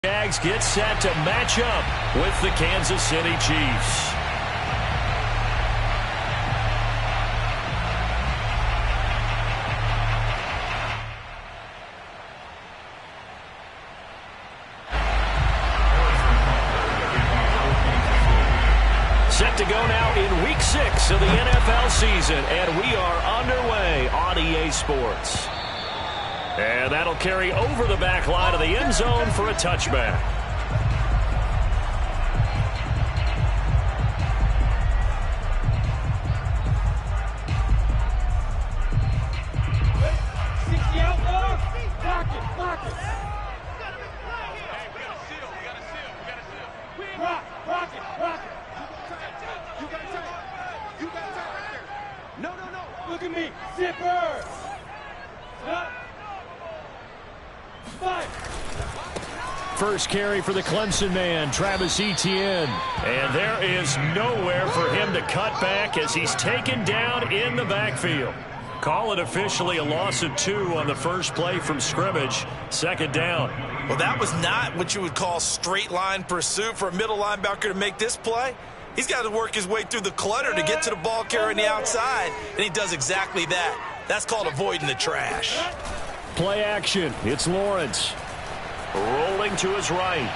Jags get set to match up with the Kansas City Chiefs. Set to go now in Week 6 of the NFL season, and we are underway on EA Sports. And that'll carry over the back line of the end zone for a touchback. Look at me, zipper! Stop! First carry for the Clemson man, Travis Etienne. And there is nowhere for him to cut back as he's taken down in the backfield. Call it officially a loss of 2 on the first play from scrimmage. Second down. Well, that was not what you would call straight line pursuit for a middle linebacker to make this play. He's got to work his way through the clutter to get to the ball carrier on the outside, and he does exactly that. That's called avoiding the trash. Play action. It's Lawrence. Rolling to his right.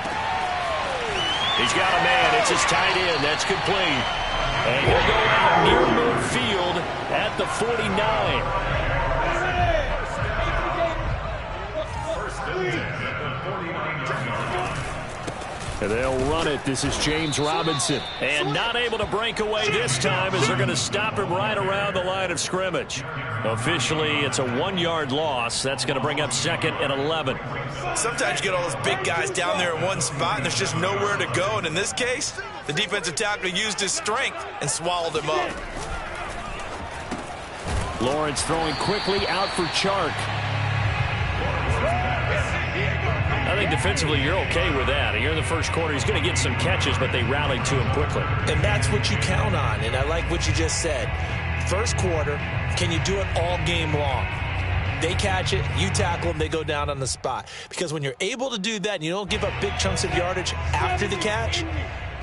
He's got a man. It's his tight end. That's complete. And he'll go out near midfield at the 49. And they'll run it. This is James Robinson. And not able to break away this time as they're going to stop him right around the line of scrimmage. Officially, it's a 1-yard loss. That's going to bring up 2nd and 11. Sometimes you get all those big guys down there in one spot, and there's just nowhere to go. And in this case, the defensive tackle used his strength and swallowed him up. Lawrence throwing quickly out for Chark. I think defensively you're okay with that. Here in the first quarter, he's going to get some catches, but they rallied to him quickly. And that's what you count on, and I like what you just said. First quarter, can you do it all game long? They catch it, you tackle them, they go down on the spot. Because when you're able to do that and you don't give up big chunks of yardage after the catch,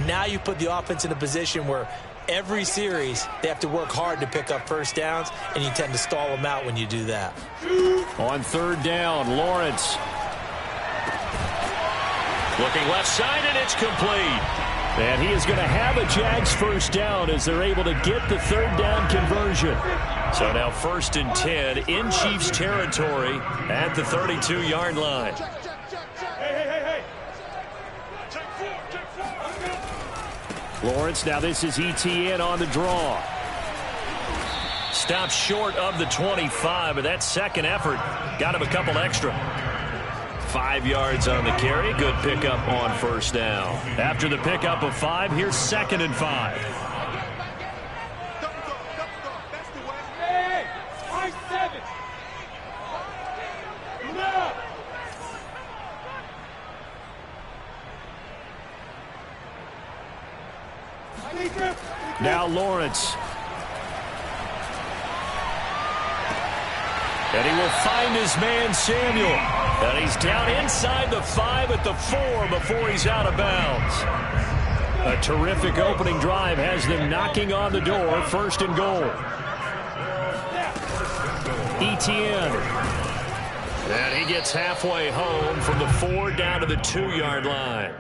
now you put the offense in a position where every series they have to work hard to pick up first downs, and you tend to stall them out when you do that. On third down, Lawrence. Looking left side, and it's complete. And he is going to have a Jags first down as they're able to get the third down conversion. So now 1st and 10 in Chiefs territory at the 32-yard line. Lawrence, now this is Etienne on the draw. Stops short of the 25, but that second effort got him a couple extra. 5 yards on the carry. Good pickup on first down. After the pickup of 5, here's 2nd and 5. Hey, I-7. No. Now Lawrence. And he will find his man Samuel. And he's down inside the 5 at the 4 before he's out of bounds. A terrific opening drive has them knocking on the door. 1st and goal. Etienne. And he gets halfway home from the 4 down to the 2-yard line.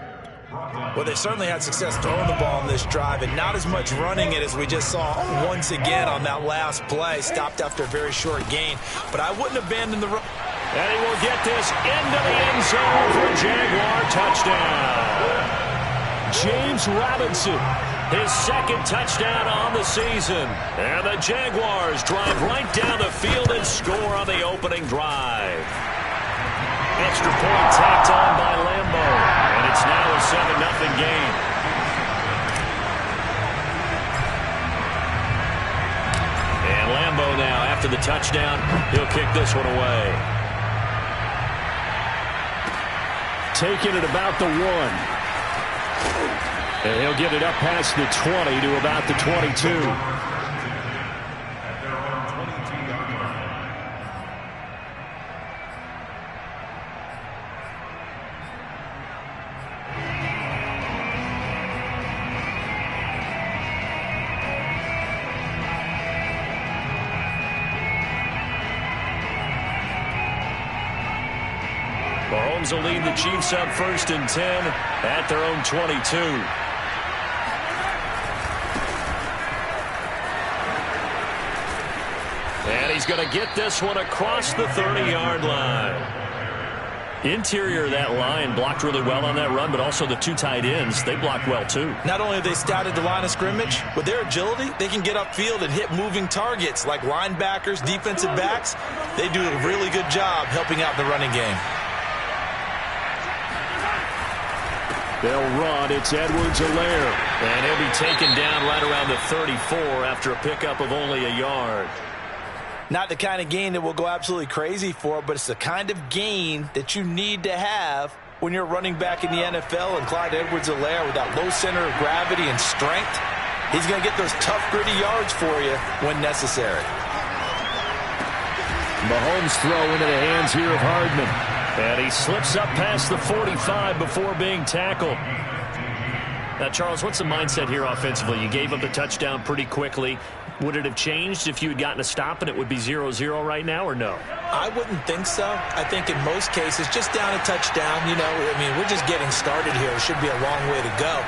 Well, they certainly had success throwing the ball on this drive, and not as much running it as we just saw once again on that last play. Stopped after a very short gain, but I wouldn't abandon the run. And he will get this into the end zone for a Jaguar touchdown. James Robinson, his 2nd touchdown on the season. And the Jaguars drive right down the field and score on the opening drive. Extra point tacked on by Lambo. And it's now a 7-0 game. And Lambo now, after the touchdown, he'll kick this one away. Taking it about the 1. And he'll get it up past the 20 to about the 22. Mahomes will lead the Chiefs up 1st and 10 at their own 22. And he's going to get this one across the 30-yard line. Interior of that line blocked really well on that run, but also the two tight ends, they blocked well too. Not only have they scouted the line of scrimmage, with their agility, they can get upfield and hit moving targets like linebackers, defensive backs. They do a really good job helping out the running game. They'll run. It's Edwards-Helaire. And he'll be taken down right around the 34 after a pickup of only a yard. Not the kind of gain that we'll go absolutely crazy for, but it's the kind of gain that you need to have when you're running back in the NFL. And Clyde Edwards-Helaire, with that low center of gravity and strength, he's going to get those tough, gritty yards for you when necessary. Mahomes throw into the hands here of Hardman. And he slips up past the 45 before being tackled. Now, Charles, what's the mindset here offensively? You gave up the touchdown pretty quickly. Would it have changed if you had gotten a stop and it would be 0-0 right now, or no? I wouldn't think so. I think in most cases, just down a touchdown, you know, I mean, we're just getting started here. It should be a long way to go.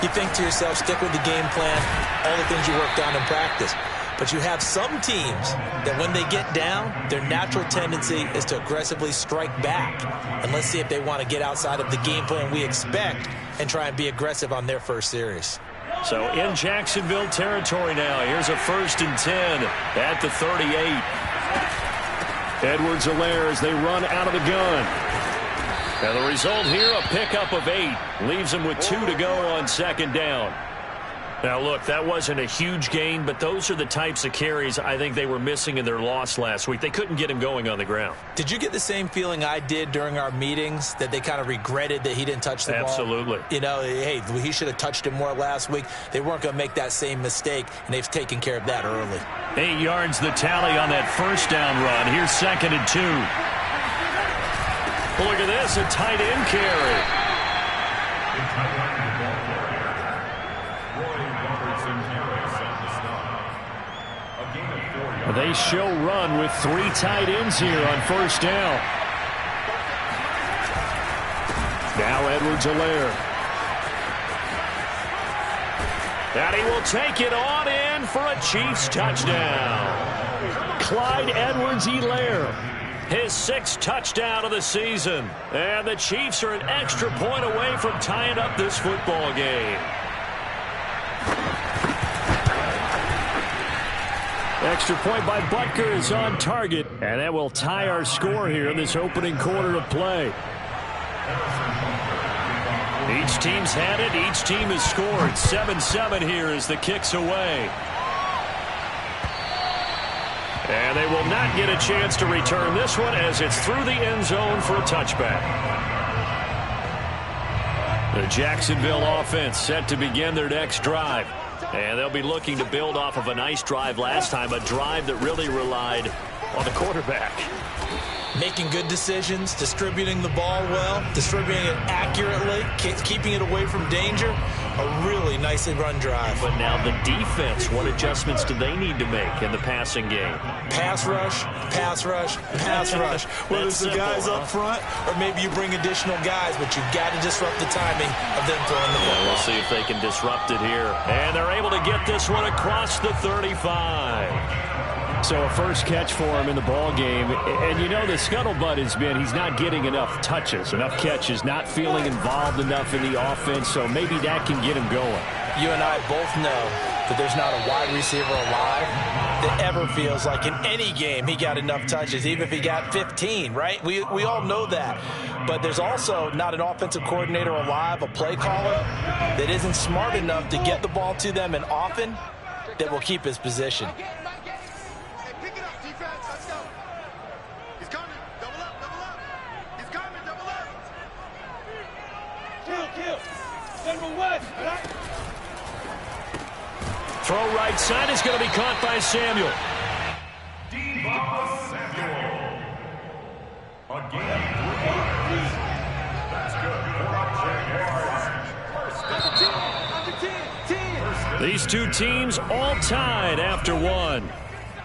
You think to yourself, stick with the game plan, all the things you worked on in practice. But you have some teams that when they get down, their natural tendency is to aggressively strike back. And let's see if they want to get outside of the game plan we expect and try and be aggressive on their first series. So in Jacksonville territory now. Here's a 1st and 10 at the 38. Edwards-Helaire as they run out of the gun. And the result here, a pickup of 8. Leaves them with 2 to go on 2nd down. Now, look, that wasn't a huge gain, but those are the types of carries I think they were missing in their loss last week. They couldn't get him going on the ground. Did you get the same feeling I did during our meetings, that they kind of regretted that he didn't touch the ball? Absolutely. You know, hey, he should have touched it more last week. They weren't going to make that same mistake, and they've taken care of that early. 8 yards the tally on that 1st down run. Here's 2nd and 2. Look at this, a tight end carry. They show run with 3 tight ends here on 1st down. Now Edwards-Helaire. And he will take it on in for a Chiefs touchdown. Clyde Edwards-Helaire, his 6th touchdown of the season. And the Chiefs are an extra point away from tying up this football game. Extra point by Butker is on target, and that will tie our score here in this opening quarter of play. Each team's had it. Each team has scored. 7-7 here as the kick's away. And they will not get a chance to return this one as it's through the end zone for a touchback. The Jacksonville offense set to begin their next drive. And they'll be looking to build off of a nice drive last time, a drive that really relied on the quarterback. Making good decisions, distributing the ball well, distributing it accurately, keeping it away from danger. A really nicely run drive. But now the defense, what adjustments do they need to make in the passing game? Pass rush, pass rush, pass rush. Whether it's the guys up front or maybe you bring additional guys, but you've got to disrupt the timing of them throwing the ball. We'll see if they can disrupt it here. And they're able to get this one across the 35. So a first catch for him in the ball game. And you know the scuttlebutt has been he's not getting enough touches, enough catches, not feeling involved enough in the offense. So maybe that can get him going. You and I both know that there's not a wide receiver alive that ever feels like in any game he got enough touches, even if he got 15, right? We all know that. But there's also not an offensive coordinator alive, a play caller, that isn't smart enough to get the ball to them and often that will keep his position. Throw right side is going to be caught by Samuel. That's good. These two teams all tied after one.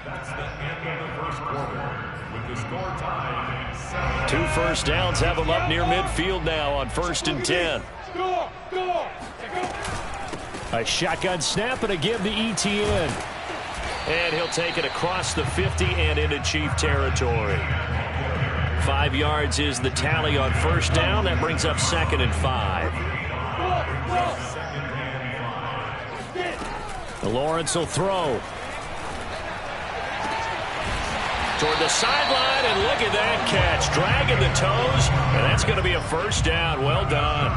That's the end of the first quarter. With 2 first downs have him up near midfield now on 1st and 10. A shotgun snap and a give to Etienne. And he'll take it across the 50 and into Chief territory. 5 yards is the tally on 1st down. That brings up 2nd and 5. Lawrence will throw. Toward the sideline, and look at that catch. Dragging the toes, and that's going to be a 1st down. Well done.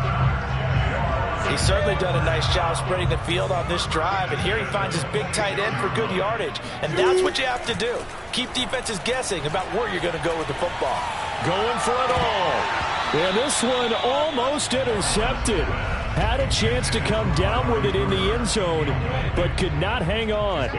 He's certainly done a nice job spreading the field on this drive, and here he finds his big tight end for good yardage. And that's what you have to do. Keep defenses guessing about where you're going to go with the football. Going for it all. And this one almost intercepted. Had a chance to come down with it in the end zone, but could not hang on.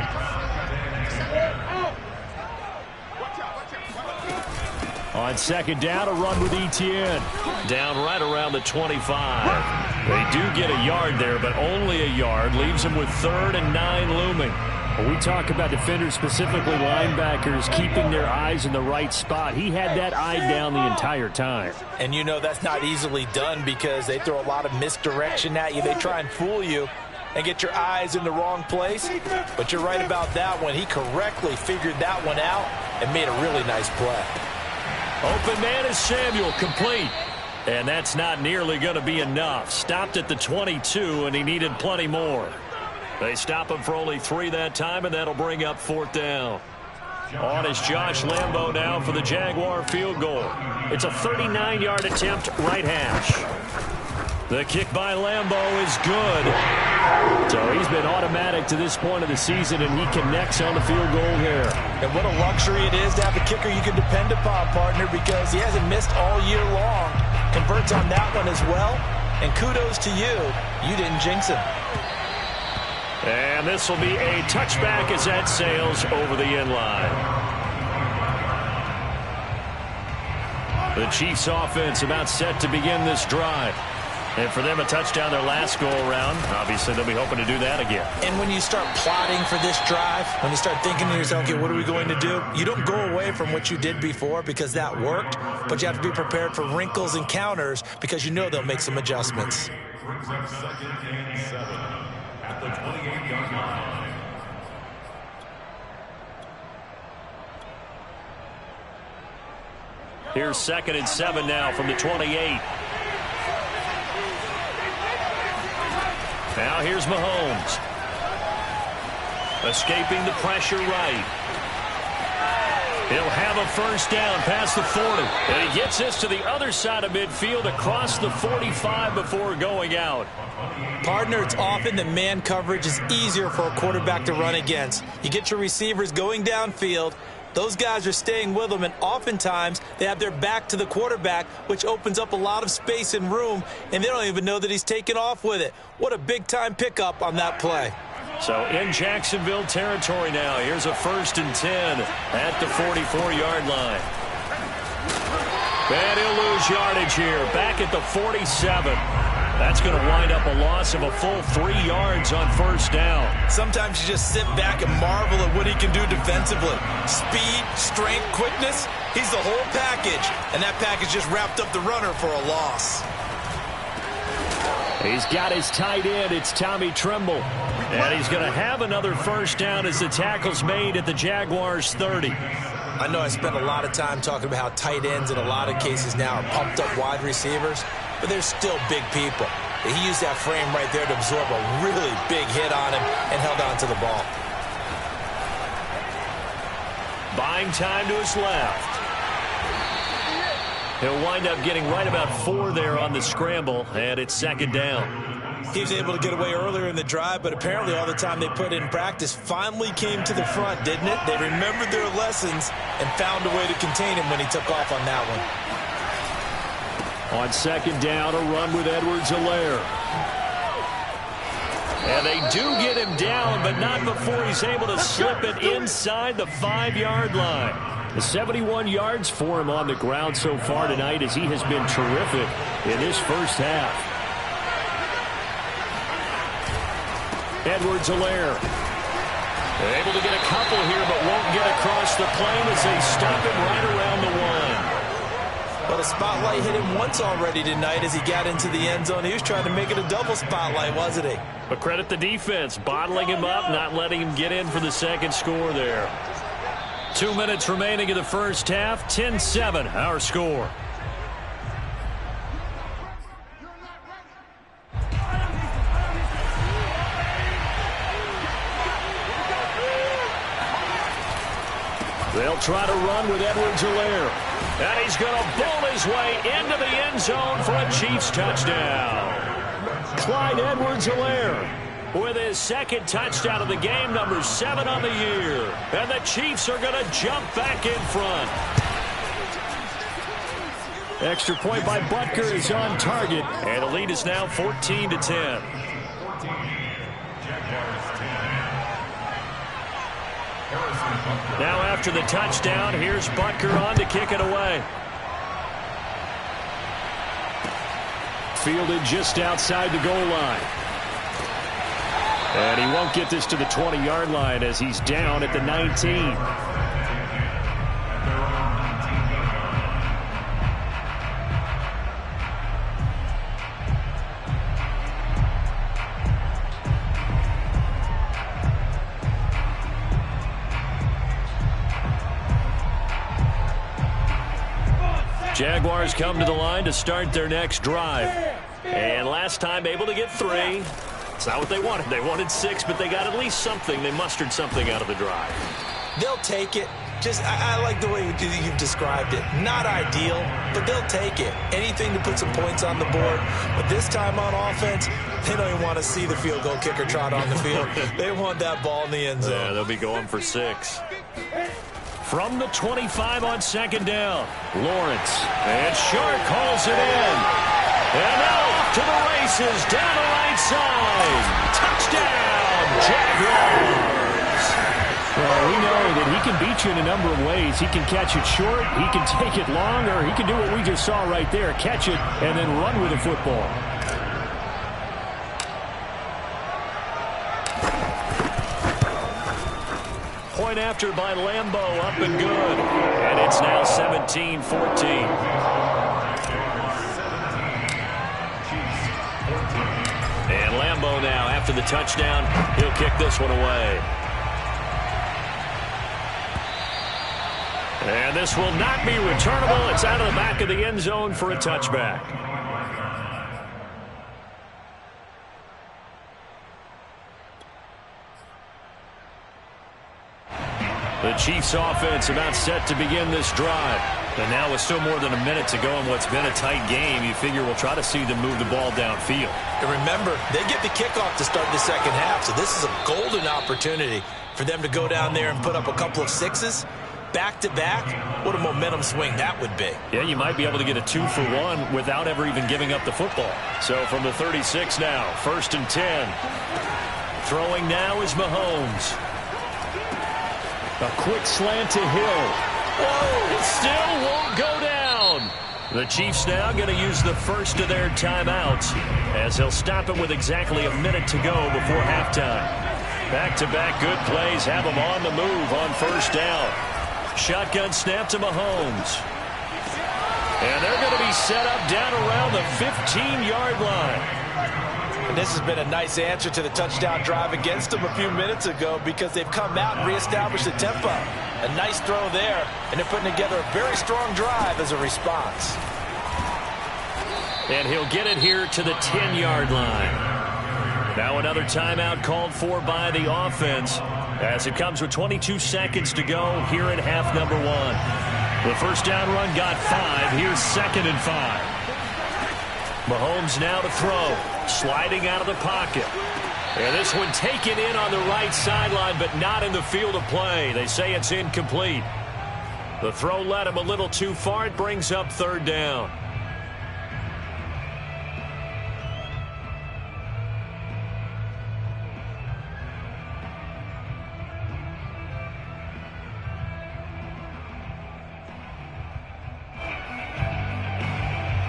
On 2nd down, a run with Etienne. Down right around the 25. They do get a yard there, but only a yard. Leaves them with 3rd and 9 looming. When we talk about defenders, specifically linebackers, keeping their eyes in the right spot. He had that eye down the entire time. And you know that's not easily done because they throw a lot of misdirection at you. They try and fool you and get your eyes in the wrong place. But you're right about that one. He correctly figured that one out and made a really nice play. Open man is Samuel, complete. And that's not nearly going to be enough. Stopped at the 22, and he needed plenty more. They stop him for only 3 that time, and that'll bring up 4th down. On is Josh Lambo now for the Jaguar field goal. It's a 39-yard attempt, right hash. The kick by Lambo is good. So he's been automatic to this point of the season, and he connects on the field goal here. And what a luxury it is to have a kicker you can depend upon, partner, because he hasn't missed all year long. Converts on that one as well. And kudos to you. You didn't jinx him. And this will be a touchback as that sails over the end line. The Chiefs offense about set to begin this drive. And for them, a touchdown their last go-around. Obviously, they'll be hoping to do that again. And when you start plotting for this drive, when you start thinking to yourself, okay, what are we going to do? You don't go away from what you did before because that worked, but you have to be prepared for wrinkles and counters because you know they'll make some adjustments. At the 28-yard line. Here's 2nd and 7 now from the 28. Now here's Mahomes. Escaping the pressure right. He'll have a 1st down past the 40. And he gets this to the other side of midfield across the 45 before going out. Partner, it's often that man coverage is easier for a quarterback to run against. You get your receivers going downfield. Those guys are staying with them, and oftentimes they have their back to the quarterback, which opens up a lot of space and room, and they don't even know that he's taken off with it. What a big-time pickup on that play. So in Jacksonville territory now. Here's a 1st and 10 at the 44-yard line. And he'll lose yardage here. Back at the 47. That's going to wind up a loss of a full 3 yards on 1st down. Sometimes you just sit back and marvel at what he can do defensively. Speed, strength, quickness, he's the whole package. And that package just wrapped up the runner for a loss. He's got his tight end. It's Tommy Tremble. And he's going to have another 1st down as the tackle's made at the Jaguars' 30. I know I spent a lot of time talking about how tight ends in a lot of cases now are pumped up wide receivers, but they're still big people. He used that frame right there to absorb a really big hit on him and held on to the ball. Buying time to his left. He'll wind up getting right about 4 there on the scramble, and it's 2nd down. He was able to get away earlier in the drive, but apparently all the time they put in practice finally came to the front, didn't it? They remembered their lessons and found a way to contain him when he took off on that one. On 2nd down, a run with Edwards-Helaire. And they do get him down, but not before he's able to slip it inside the 5-yard line. The 71 yards for him on the ground so far tonight as he has been terrific in this first half. Edwards-Helaire. Able to get a couple here, but won't get across the plane as they stop him right around the 1. But a spotlight hit him once already tonight as he got into the end zone. He was trying to make it a double spotlight, wasn't he? But credit the defense, bottling him up, not letting him get in for the second score there. 2 minutes remaining in the first half, 10-7, our score. They'll try to run with Edwards-Helaire. And he's going to bowl his way into the end zone for a Chiefs touchdown. Clyde Edwards-Helaire with his second touchdown of the game, number 7 on the year. And the Chiefs are going to jump back in front. Extra point by Butker is on target. And the lead is now 14-10. Now after the touchdown, here's Butker on to kick it away. Fielded just outside the goal line. And he won't get this to the 20-yard line as he's down at the 19. Jaguars come to the line to start their next drive. And last time able to get 3. It's not what they wanted. They wanted 6, but they got at least something. They mustered something out of the drive. They'll take it. I like the way you've described it. Not ideal, but they'll take it. Anything to put some points on the board. But this time on offense, they don't even want to see the field goal kicker trot on the field. They want that ball in the end zone. Yeah, they'll be going for 6. From the 25 on second down, Lawrence. And Shark calls it in. And now off to the races down the right side. Touchdown, Jaguars. Well, we know that he can beat you in a number of ways. He can catch it short, he can take it long, or he can do what we just saw right there, catch it and then run with the football. Point after by Lambeau, up and good. And it's now 17-14. And Lambeau now, after the touchdown, he'll kick this one away. And this will not be returnable. It's out of the back of the end zone for a touchback. The Chiefs offense about set to begin this drive. And now with still more than a minute to go in what's been a tight game, you figure we'll try to see them move the ball downfield. And remember, they get the kickoff to start the second half, so this is a golden opportunity for them to go down there and put up a couple of 6s. Back-to-back, what a momentum swing that would be. Yeah, you might be able to get a 2-for-1 without ever even giving up the football. So from the 36 now, 1st and 10. Throwing now is Mahomes. A quick slant to Hill. Whoa, it still won't go down. The Chiefs now going to use the first of their timeouts as they'll stop it with exactly a minute to go before halftime. Back-to-back good plays have them on the move on 1st down. Shotgun snap to Mahomes. And they're going to be set up down around the 15-yard line. And this has been a nice answer to the touchdown drive against them a few minutes ago because they've come out and reestablished the tempo. A nice throw there, and they're putting together a very strong drive as a response. And he'll get it here to the 10-yard line. Now another timeout called for by the offense as it comes with 22 seconds to go here in half number 1. The first down run got 5. Here's 2nd and 5. Mahomes now to throw. Sliding out of the pocket. And this one taken in on the right sideline, but not in the field of play. They say it's incomplete. The throw led him a little too far. It brings up 3rd down.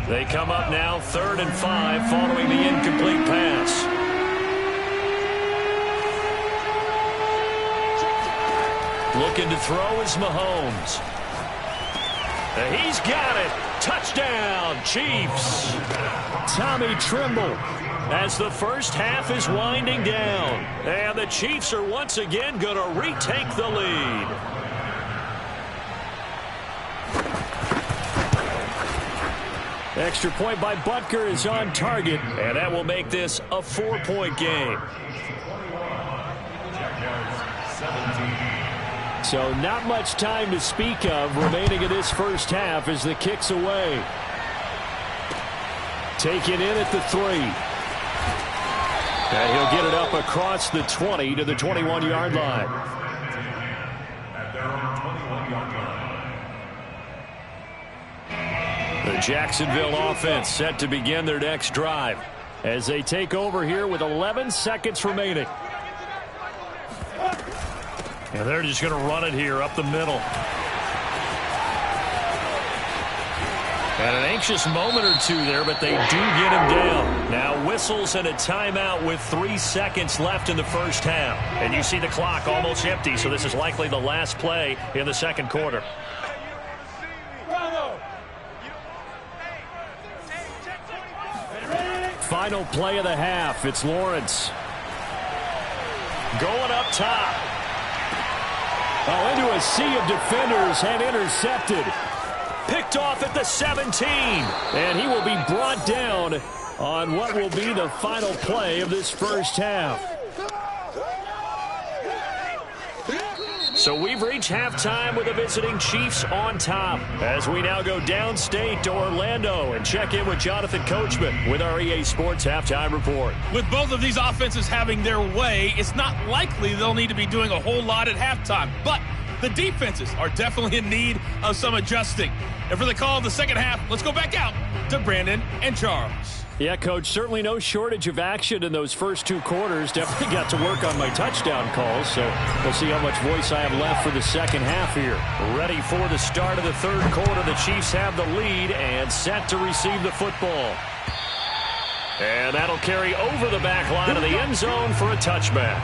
They come up now 3rd and 5 following the incomplete pass. Looking to throw is Mahomes. He's got it. Touchdown, Chiefs. Tommy Tremble as the first half is winding down. And the Chiefs are once again going to retake the lead. Extra point by Butker is on target, and that will make this a 4-point game. So not much time to speak of remaining in this first half as the kick's away. Taken in at the 3. And he'll get it up across the 20 to the 21-yard line. The Jacksonville offense set to begin their next drive as they take over here with 11 seconds remaining. And they're just going to run it here up the middle. And an anxious moment or two there, but they do get him down. Now whistles and a timeout with 3 seconds left in the first half. And you see the clock almost empty, so this is likely the last play in the second quarter. Final play of the half. It's Lawrence. Going up top. Oh, into a sea of defenders and intercepted. Picked off at the 17. And he will be brought down on what will be the final play of this first half. So we've reached halftime with the visiting Chiefs on top as we now go downstate to Orlando and check in with Jonathan Coachman with our EA Sports Halftime Report. With both of these offenses having their way, it's not likely they'll need to be doing a whole lot at halftime. But the defenses are definitely in need of some adjusting. And for the call of the second half, let's go back out to Brandon and Charles. Yeah, Coach, certainly no shortage of action in those first 2 quarters. Definitely got to work on my touchdown calls, so we'll see how much voice I have left for the second half here. Ready for the start of the third quarter. The Chiefs have the lead and set to receive the football. And that'll carry over the back line of the end zone for a touchback.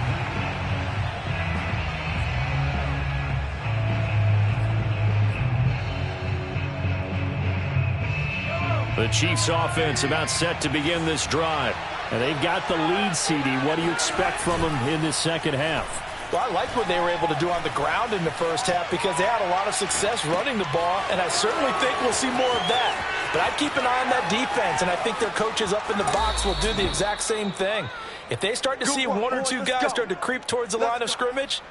The Chiefs offense about set to begin this drive. And they've got the lead, CD. What do you expect from them in this second half? Well, I like what they were able to do on the ground in the first half because they had a lot of success running the ball, and I certainly think we'll see more of that. But I'd keep an eye on that defense, and I think their coaches up in the box will do the exact same thing. If they start to see 1 or 2 guys start to creep towards the line of scrimmage,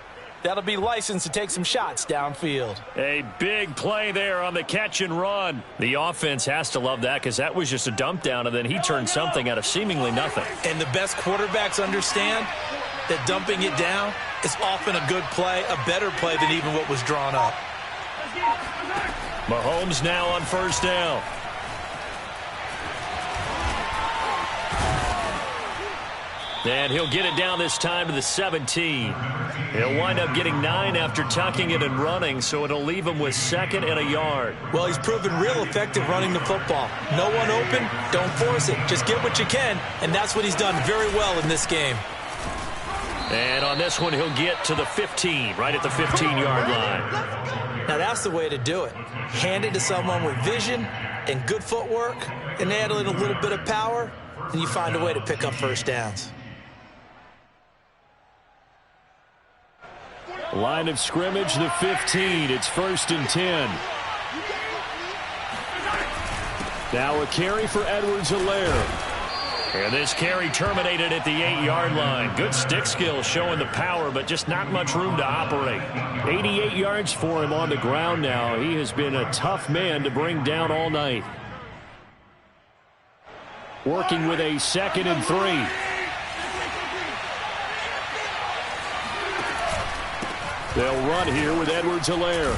that'll be licensed to take some shots downfield. A big play there on the catch and run. The offense has to love that because that was just a dump down, and then he turned something out of seemingly nothing. And the best quarterbacks understand that dumping it down is often a good play, a better play than even what was drawn up. Mahomes now on first down. And he'll get it down this time to the 17. He'll wind up getting 9 after tucking it and running, so it'll leave him with 2nd and a yard. Well, he's proven real effective running the football. No one open, don't force it. Just get what you can, and that's what he's done very well in this game. And on this one, he'll get to the 15, right at the 15-yard line. Now, that's the way to do it. Hand it to someone with vision and good footwork, and add in a little bit of power, and you find a way to pick up first downs. Line of scrimmage, the 15. It's 1st and 10. Now a carry for Edwards-Helaire. And this carry terminated at the 8-yard line. Good stick skills showing the power, but just not much room to operate. 88 yards for him on the ground now. He has been a tough man to bring down all night. Working with a 2nd and 3. They'll run here with Edwards-Helaire.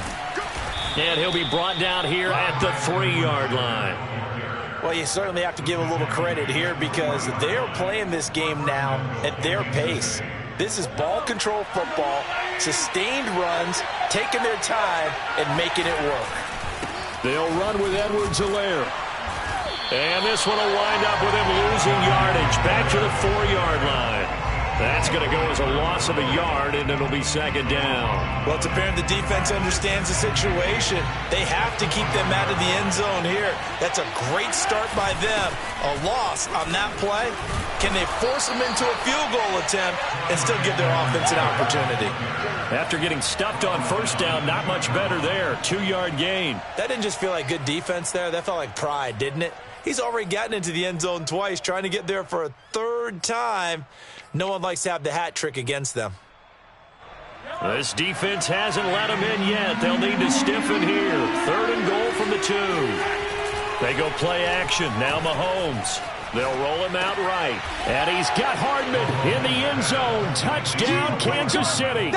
And he'll be brought down here at the 3-yard line. Well, you certainly have to give a little credit here because they're playing this game now at their pace. This is ball control football, sustained runs, taking their time, and making it work. They'll run with Edwards-Helaire. And this one will wind up with him losing yardage back to the 4-yard line. That's going to go as a loss of a yard, and it'll be second down. Well, it's apparent the defense understands the situation. They have to keep them out of the end zone here. That's a great start by them. A loss on that play. Can they force them into a field goal attempt and still give their offense an opportunity? After getting stuffed on first down, not much better there. 2-yard gain. That didn't just feel like good defense there. That felt like pride, didn't it? He's already gotten into the end zone twice, trying to get there for a third time. No one likes to have the hat trick against them. This defense hasn't let them in yet. They'll need to stiffen here. 3rd and goal from the 2. They go play action. Now Mahomes. They'll roll him out right. And he's got Hardman in the end zone. Touchdown, Kansas City.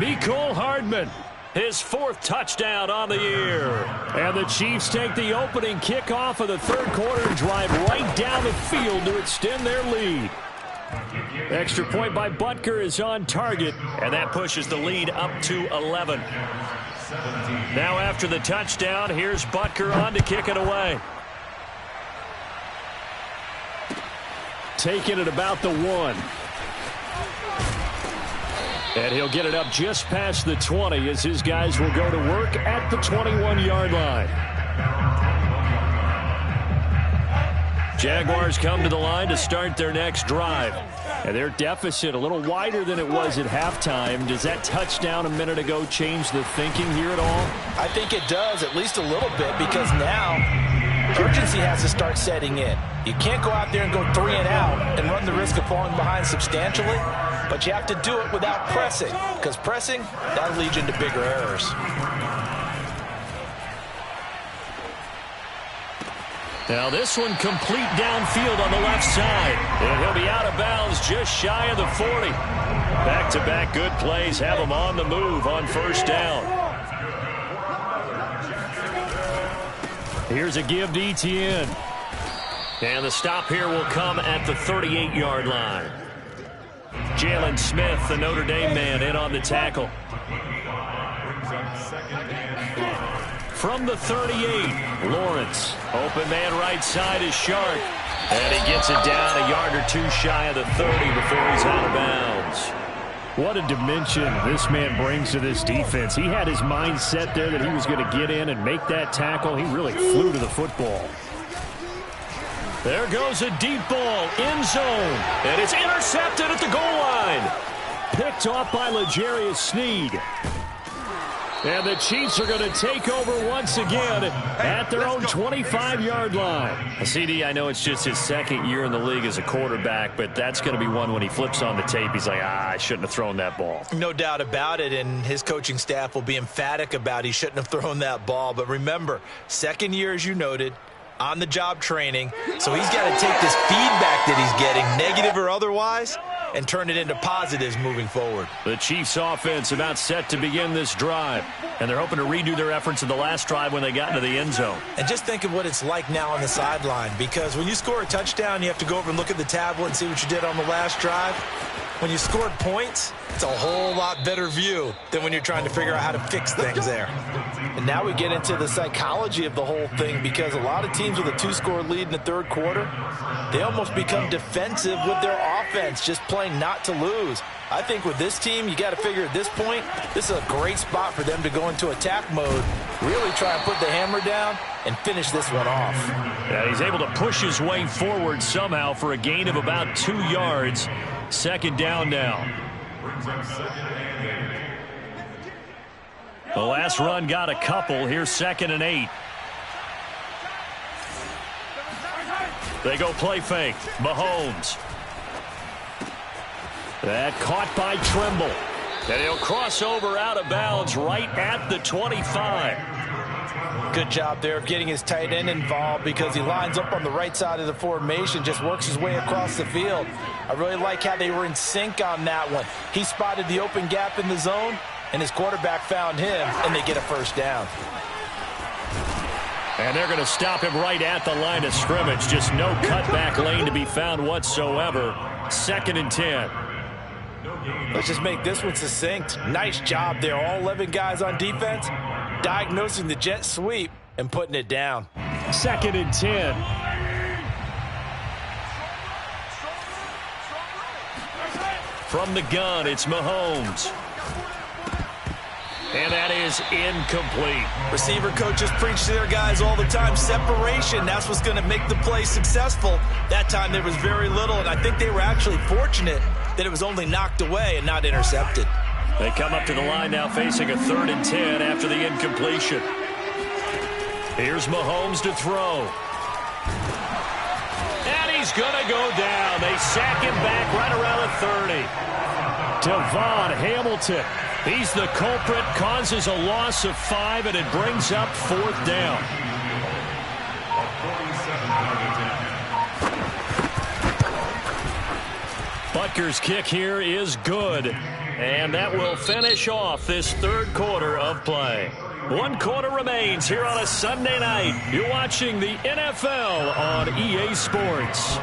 Mecole Hardman, his 4th touchdown on the year. And the Chiefs take the opening kickoff of the 3rd quarter and drive right down the field to extend their lead. Extra point by Butker is on target, and that pushes the lead up to 11. Now after the touchdown, here's Butker on to kick it away. Taking it about the 1. And he'll get it up just past the 20 as his guys will go to work at the 21-yard line. Jaguars come to the line to start their next drive. And their deficit a little wider than it was at halftime. Does that touchdown a minute ago change the thinking here at all? I think it does, at least a little bit, because now urgency has to start setting in. You can't go out there and go 3 and out and run the risk of falling behind substantially, but you have to do it without pressing, because pressing, that'll lead you into bigger errors. Now this one complete downfield on the left side. And he'll be out of bounds just shy of the 40. Back-to-back good plays have him on the move on first down. Here's a give to Etienne. And the stop here will come at the 38-yard line. Jalen Smith, the Notre Dame man, in on the tackle. From the 38, Lawrence. Open man right side is Shark. And he gets it down a yard or 2 shy of the 30 before he's out of bounds. What a dimension this man brings to this defense. He had his mind set there that he was going to get in and make that tackle. He really flew to the football. There goes a deep ball, end zone. And it's intercepted at the goal line. Picked off by L'Jarius Sneed. And the Chiefs are going to take over once again at their own 25-yard line. CD, I know it's just his 2nd year in the league as a quarterback, but that's going to be one when he flips on the tape. He's like, I shouldn't have thrown that ball. No doubt about it, and his coaching staff will be emphatic about he shouldn't have thrown that ball. But remember, 2nd year, as you noted, on-the-job training, so he's got to take this feedback that he's getting, negative or otherwise, and turn it into positives moving forward. The Chiefs offense about set to begin this drive, and they're hoping to redo their efforts in the last drive when they got into the end zone. And just think of what it's like now on the sideline, because when you score a touchdown, you have to go over and look at the tablet and see what you did on the last drive. When you scored points, it's a whole lot better view than when you're trying to figure out how to fix things there. And now we get into the psychology of the whole thing, because a lot of teams with a 2-score lead in the 3rd quarter, they almost become defensive with their offense, just playing not to lose. I think with this team, you got to figure at this point, this is a great spot for them to go into attack mode, really try and put the hammer down and finish this one off. Yeah, he's able to push his way forward somehow for a gain of about 2 yards. 2nd down now. The last run got a couple. Here's 2nd and 8. They go play fake. Mahomes. That caught by Trimble. And he'll cross over out of bounds right at the 25. Good job there of getting his tight end involved, because he lines up on the right side of the formation, just works his way across the field. I really like how they were in sync on that one. He spotted the open gap in the zone, and his quarterback found him, and they get a first down. And they're going to stop him right at the line of scrimmage. Just no cutback lane to be found whatsoever. 2nd and 10. Let's just make this one succinct. Nice job there. All 11 guys on defense diagnosing the jet sweep and putting it down. 2nd and 10. From the gun, it's Mahomes. And that is incomplete. Receiver coaches preach to their guys all the time. Separation, that's what's going to make the play successful. That time there was very little, and I think they were actually fortunate that it was only knocked away and not intercepted. They come up to the line now facing a 3rd and 10 after the incompletion. Here's Mahomes to throw. And he's going to go down. They sack him back right around the 30. Devon Hamilton. He's the culprit, causes a loss of 5, and it brings up 4th down. Butker's kick here is good. And that will finish off this 3rd quarter of play. 1 quarter remains here on a Sunday night. You're watching the NFL on EA Sports.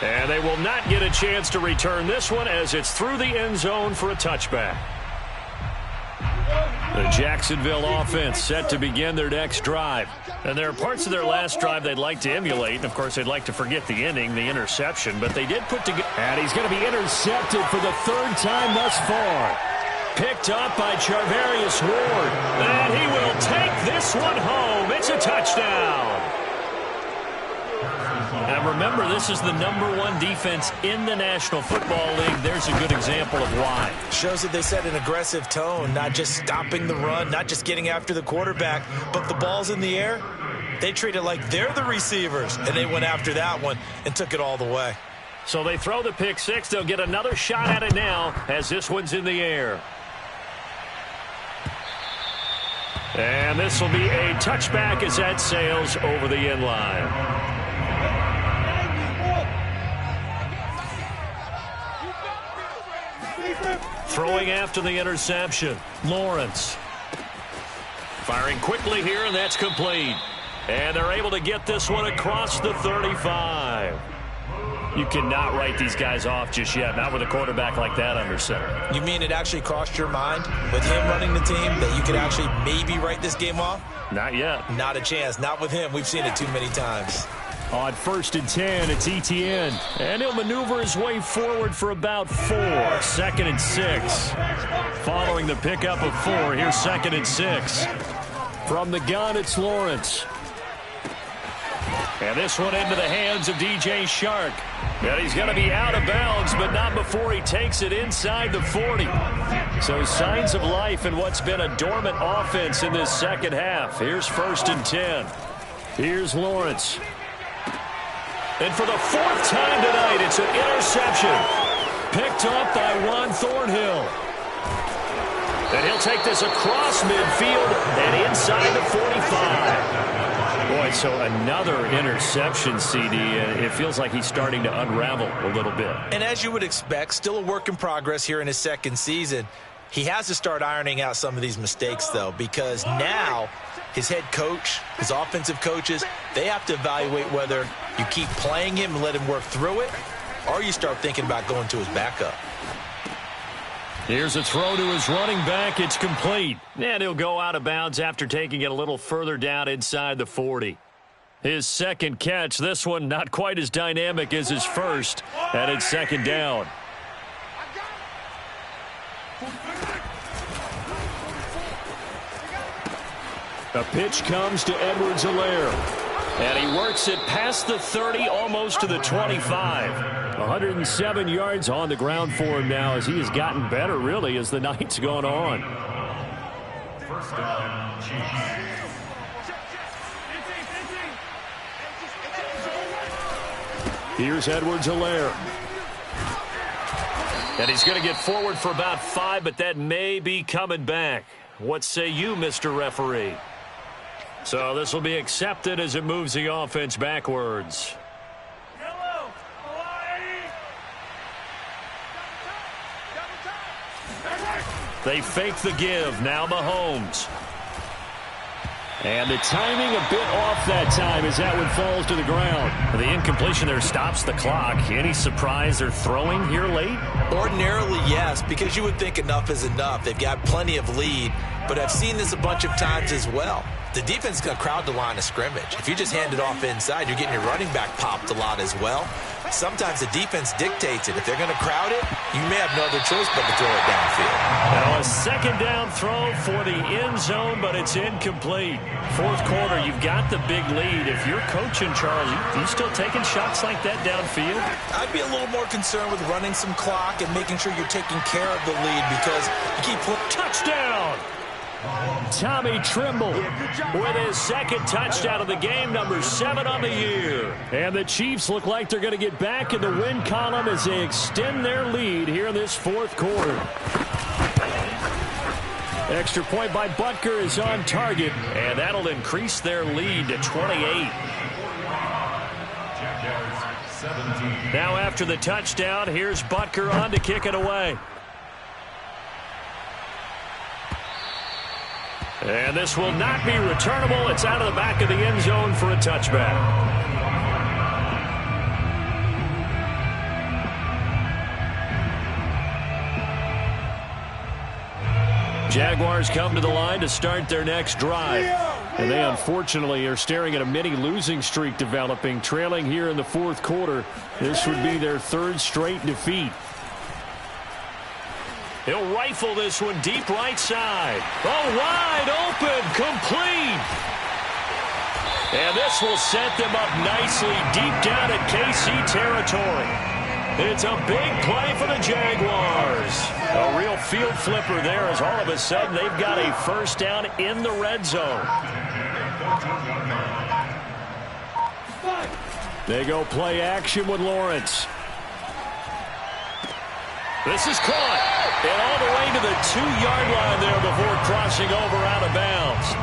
And they will not get a chance to return this one as it's through the end zone for a touchback. The Jacksonville offense set to begin their next drive. And there are parts of their last drive they'd like to emulate. And, of course, they'd like to forget the inning, the interception. But they did put together. And he's going to be intercepted for the 3rd time thus far. Picked up by Charvarius Ward. And he will take this one home. It's a touchdown. And remember, this is the #1 defense in the National Football League. There's a good example of why. Shows that they set an aggressive tone, not just stopping the run, not just getting after the quarterback, but the ball's in the air. They treat it like they're the receivers, and they went after that one and took it all the way. So they throw the pick 6. They'll get another shot at it now as this one's in the air. And this will be a touchback as that sails over the end line. Throwing after the interception, Lawrence. Firing quickly here, and that's complete. And they're able to get this one across the 35. You cannot write these guys off just yet, not with a quarterback like that under center. You mean it actually crossed your mind with him running the team that you could actually maybe write this game off? Not yet. Not a chance. Not with him. We've seen it too many times. On 1st and 10, it's Etienne. And he'll maneuver his way forward for about 4. 2nd and 6. Following the pickup of 4, here's 2nd and 6. From the gun, it's Lawrence. And this one into the hands of DJ Shark. And he's going to be out of bounds, but not before he takes it inside the 40. So signs of life in what's been a dormant offense in this second half. Here's 1st and 10. Here's Lawrence. And for the 4th time tonight, it's an interception. Picked up by Juan Thornhill. And he'll take this across midfield and inside the 45. Boy, so another interception, CD. It feels like he's starting to unravel a little bit. And as you would expect, still a work in progress here in his 2nd season. He has to start ironing out some of these mistakes, though, because now his head coach, his offensive coaches, they have to evaluate whether you keep playing him and let him work through it, or you start thinking about going to his backup. Here's a throw to his running back. It's complete. And he'll go out of bounds after taking it a little further down inside the 40. His 2nd catch, this one not quite as dynamic as his first, and it's 2nd down. A pitch comes to Edwards-Helaire. And he works it past the 30, almost to the 25. 107 yards on the ground for him now as he has gotten better, really, as the night's gone on. Here's Edwards-Helaire. And he's going to get forward for about 5, but that may be coming back. What say you, Mr. Referee? So this will be accepted as it moves the offense backwards. They fake the give. Now Mahomes. And the timing a bit off that time as that one falls to the ground. The incompletion there stops the clock. Any surprise they're throwing here late? Ordinarily, yes, because you would think enough is enough. They've got plenty of lead, but I've seen this a bunch of times as well. the defense is going to crowd the line of scrimmage. If you just hand it off inside, you're getting your running back popped a lot as well. Sometimes the defense dictates it. If they're going to crowd it, you may have no other choice but to throw it downfield. Now a second down throw for the end zone, but it's incomplete. Fourth quarter, you've got the big lead. If you're coaching, Charles, you still taking shots like that downfield? I'd be a little more concerned with running some clock and making sure you're taking care of the lead because you keep putting... Touchdown! Tommy Trimble with his second touchdown of the game, number 7 on the year. And the Chiefs look like they're going to get back in the win column as they extend their lead here in this fourth quarter. Extra point by Butker is on target, and that'll increase their lead to 28. Now after the touchdown, here's Butker on to kick it away. And this will not be returnable. It's out of the back of the end zone for a touchback. Jaguars come to the line to start their next drive. And they unfortunately are staring at a mini losing streak developing, trailing here in the fourth quarter. This would be their third straight defeat. He'll rifle this one deep right side. Oh, wide open, complete. And this will set them up nicely deep down at KC territory. It's a big play for the Jaguars. A real field flipper there as all of a sudden they've got a first down in the red zone. They go play action with Lawrence. This is caught. And all the way to the 2-yard line there before crossing over out of bounds.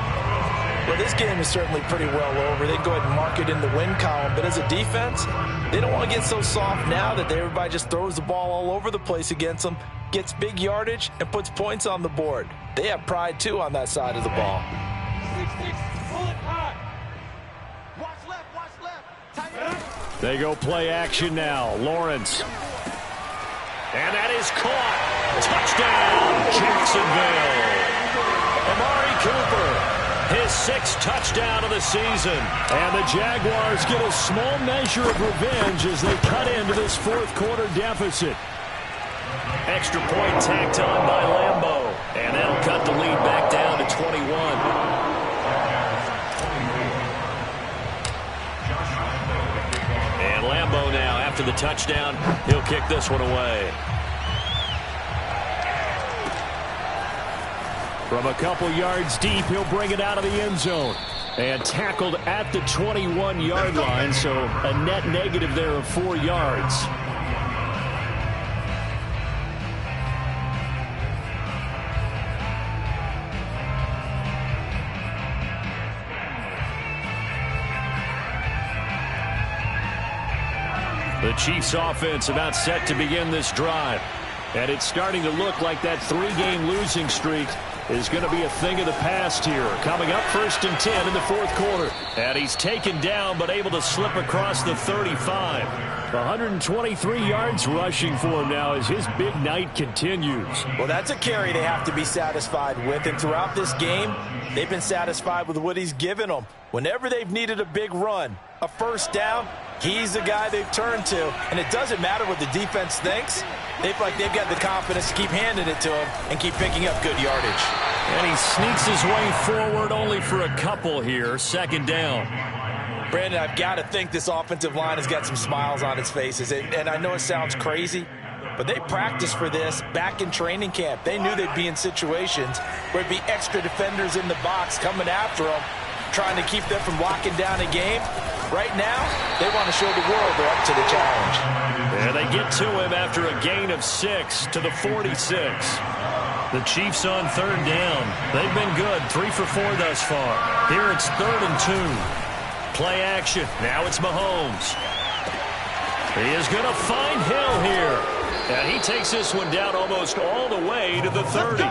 Well, this game is certainly pretty well over. They can go ahead and mark it in the win column. But as a defense, they don't want to get so soft now that everybody just throws the ball all over the place against them, gets big yardage, and puts points on the board. They have pride, too, on that side of the ball. 6-6, pull it high. Watch left, tight end. They go play action now. Lawrence. And that is caught. Touchdown, Jacksonville. Amari Cooper, his 6th touchdown of the season. And the Jaguars get a small measure of revenge as they cut into this fourth quarter deficit. Extra point tacked on by Lambeau. And that'll cut the lead back down to 21. And Lambeau now, after the touchdown, he'll kick this one away. From a couple yards deep, he'll bring it out of the end zone. And tackled at the 21-yard line, so a net negative there of 4 yards. The Chiefs offense about set to begin this drive. And it's starting to look like that 3-game losing streak is going to be a thing of the past here. Coming up 1st and 10 in the fourth quarter. And he's taken down but able to slip across the 35. 123 yards rushing for him now as his big night continues. Well, that's a carry they have to be satisfied with. And throughout this game, they've been satisfied with what he's given them. Whenever they've needed a big run, a first down, he's the guy they've turned to. And it doesn't matter what the defense thinks. They've got the confidence to keep handing it to him and keep picking up good yardage. And he sneaks his way forward only for a couple here. 2nd down. Brandon, I've got to think this offensive line has got some smiles on its faces. And I know it sounds crazy, but they practiced for this back in training camp. They knew they'd be in situations where it'd be extra defenders in the box coming after them, trying to keep them from locking down a game. Right now, they want to show the world they're up to the challenge. And they get to him after a gain of 6 to the 46. The Chiefs on 3rd down. They've been good, 3 for 4 thus far. Here it's 3rd and 2. Play action. Now it's Mahomes. He is going to find Hill here. And he takes this one down almost all the way to the 30.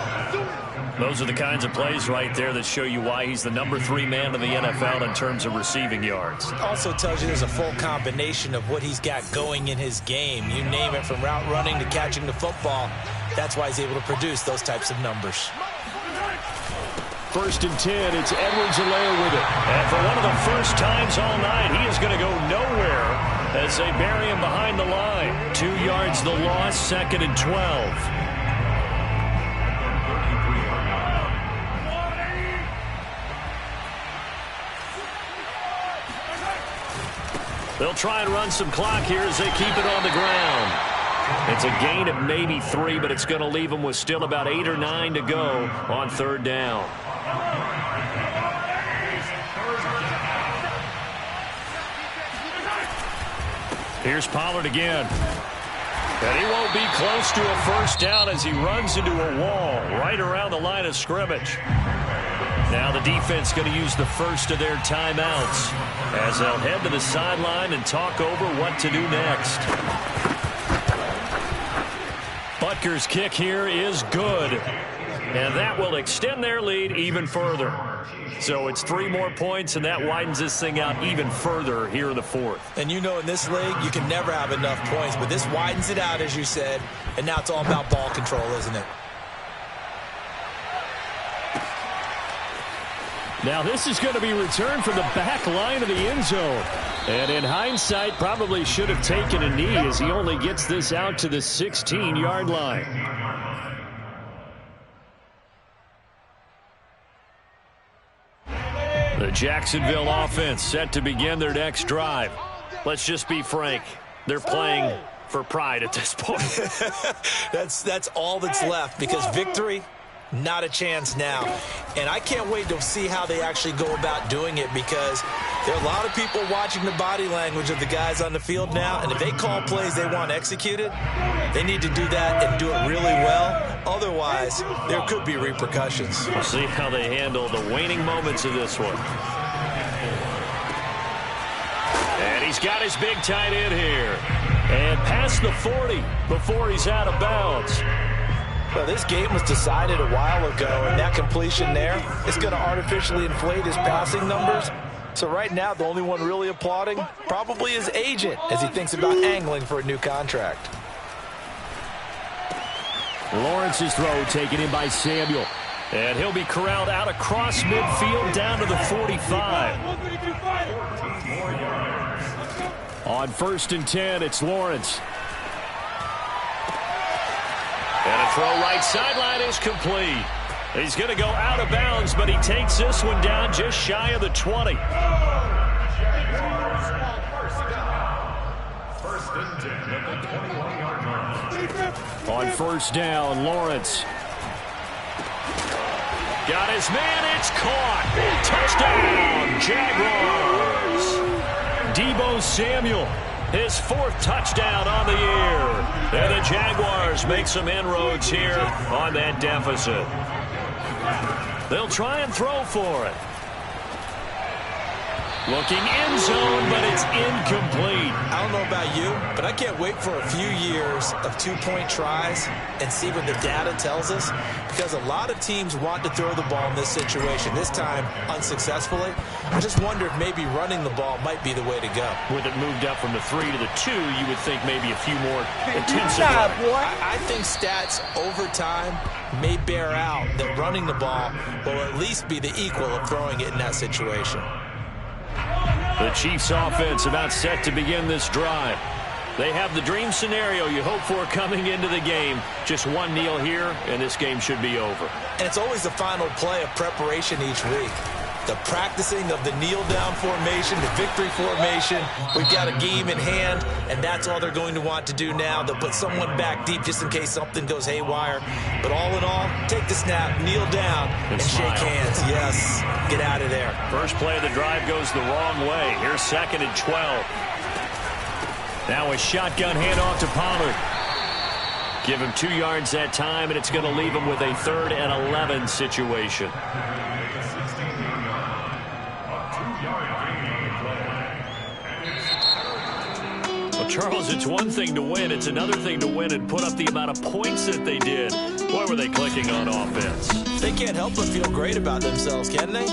Those are the kinds of plays right there that show you why he's the number 3 man in the NFL in terms of receiving yards. Also tells you there's a full combination of what he's got going in his game. You name it, from route running to catching the football. That's why he's able to produce those types of numbers. 1st and 10. It's Edwards-Helaire with it. And for one of the first times all night, he is going to go nowhere as they bury him behind the line. 2 yards the loss, 2nd and 12. They'll try and run some clock here as they keep it on the ground. It's a gain of maybe 3, but it's going to leave them with still about 8 or 9 to go on 3rd down. Here's Pollard again. And he won't be close to a 1st down as he runs into a wall right around the line of scrimmage. Now the defense going to use the first of their timeouts as they'll head to the sideline and talk over what to do next. Butker's kick here is good. And that will extend their lead even further. So it's 3 more points, and that widens this thing out even further here in the 4th. And you know in this league, you can never have enough points, but this widens it out, as you said, and now it's all about ball control, isn't it? Now this is going to be returned from the back line of the end zone. And in hindsight, probably should have taken a knee as he only gets this out to the 16-yard line. The Jacksonville offense set to begin their next drive. Let's just be frank. They're playing for pride at this point. That's all that's left, because victory, not a chance now. And I can't wait to see how they actually go about doing it, because there are a lot of people watching the body language of the guys on the field now, and if they call plays they want executed, they need to do that and do it really well. Otherwise, there could be repercussions. We'll see how they handle the waning moments of this one. And he's got his big tight end here. And past the 40 before he's out of bounds. Well, this game was decided a while ago, and that completion there is going to artificially inflate his passing numbers. So right now, the only one really applauding probably his agent as he thinks about angling for a new contract. Lawrence's throw taken in by Samuel. And he'll be corralled out across midfield down to the 45. On 1st and 10, it's Lawrence. And a throw right sideline is complete. He's going to go out of bounds, but he takes this one down just shy of the 20. On 1st down, Lawrence. Got his man, it's caught. Touchdown, Jaguars. Deebo Samuel, his 4th touchdown on the year. And the Jaguars make some inroads here on that deficit. They'll try and throw for it. Looking end zone, but it's incomplete. I don't know about you, but I can't wait for a few years of 2-point tries and see what the data tells us, because a lot of teams want to throw the ball in this situation, this time unsuccessfully. I just wonder if maybe running the ball might be the way to go. With it moved up from the 3 to the 2, you would think maybe a few more attempts. I think stats over time may bear out that running the ball will at least be the equal of throwing it in that situation. The Chiefs offense about set to begin this drive. They have the dream scenario you hope for coming into the game. Just one kneel here, and this game should be over. And it's always the final play of preparation each week. The practicing of the kneel-down formation, the victory formation. We've got a game in hand, and that's all they're going to want to do now. They'll put someone back deep just in case something goes haywire. But all in all, take the snap, kneel down, and shake hands. Yes, get out of there. First play of the drive goes the wrong way. Here's 2nd and 12. Now a shotgun handoff to Pollard. Give him 2 yards that time, and it's going to leave him with a 3rd and 11 situation. Well, Charles, it's one thing to win. It's another thing to win and put up the amount of points that they did. Boy, were they clicking on offense. They can't help but feel great about themselves, can they?